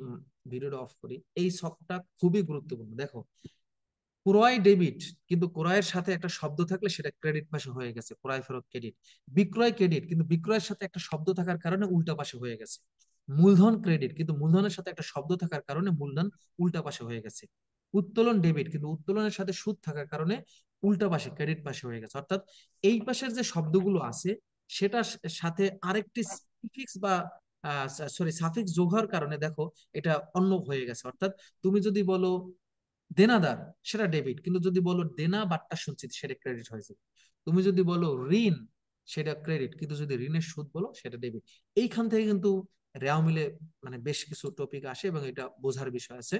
ভিডিওটা অফ করি। এই ছকটা খুবই গুরুত্বপূর্ণ। দেখো, ক্রয় ডেবিট, কিন্তু ক্রয়ের সাথে একটা শব্দ থাকলে সেটা ক্রেডিট পাশে হয়ে গেছে, ক্রয় ফেরত ক্রেডিট। বিক্রয় ক্রেডিট, কিন্তু বিক্রয়ের সাথে একটা শব্দ থাকার কারণে উল্টা পাশে হয়ে গেছে। মূলধন ক্রেডিট, কিন্তু মূলধনের সাথে একটা শব্দ থাকার কারণে মূলধন উল্টা পাশে হয়ে গেছে। উত্তোলন ডেবিট, কিন্তু উত্তোলনের সাথে সুদ থাকার কারণে উল্টা পাশে ক্রেডিট পাশে হয়ে গেছে। অর্থাৎ এই পাশের যে শব্দগুলো আছে সেটার সাথে আরেকটি প্রিফিক্স বা সাফিক্স যোগ হওয়ার কারণে দেখো এটা অন্য হয়ে গেছে। অর্থাৎ তুমি যদি বলো দেনাদার, সেটা ডেবিট, কিন্তু যদি বলো দেনা বাট্টা সঞ্চিত, সেটা ক্রেডিট হয়েছে। তুমি যদি বলো ঋণ, সেটা ক্রেডিট, কিন্তু যদি ঋণের সুদ বলো সেটা ডেবিট। এইখান থেকে কিন্তু রেওয়া মিলে মানে বেশ কিছু টপিক আসে, এবং এটা বোঝার বিষয় আছে।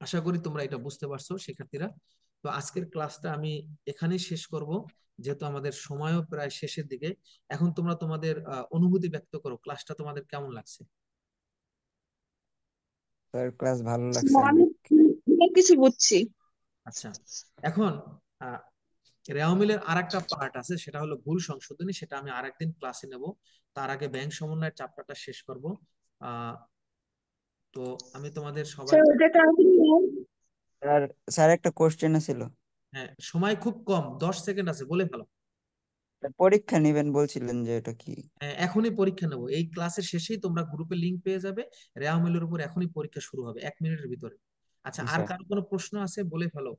আশা করি তোমরা এটা বুঝতে পারছো শিক্ষার্থীরা। তো আজকের ক্লাসটা আমি এখানেই শেষ করব, যেহেতু আমাদের সময়ও প্রায় শেষের দিকে। এখন তোমরা তোমাদের অনুভূতি ব্যক্ত করো, ক্লাসটা তোমাদের কেমন লাগছে? স্যার ক্লাস ভালো লাগছে অনেক অনেক কিছু বুঝছি। আচ্ছা, এখন রেওয়া মিলের আর একটা পার্ট আছে, সেটা হলো ভুল সংশোধনী, সেটা আমি আরেকদিন ক্লাসে নেব। তার আগে ব্যাংক সমন্বয়ের চ্যাপ্টারটা শেষ করব। আহ তো আমি তোমাদের সবাই, স্যার ওটা কাউন্টিং স্যার স্যার একটা কোশ্চেন ছিল। হ্যাঁ সময় খুব কম, 10 সেকেন্ড আছে, বলে ফেলো। পরীক্ষা নেবেন বলছিলেন যে এটা কি? হ্যাঁ, এখনই পরীক্ষা নেবো, এই ক্লাসের শেষেই তোমরা গ্রুপে লিংক পেয়ে যাবে। রেওয়া মিলের উপর এখনই পরীক্ষা শুরু হবে 1 মিনিটের ভিতরে। আচ্ছা, জি আর স্যার। কারো কোনো প্রশ্ন আছে, বলে ফেলো।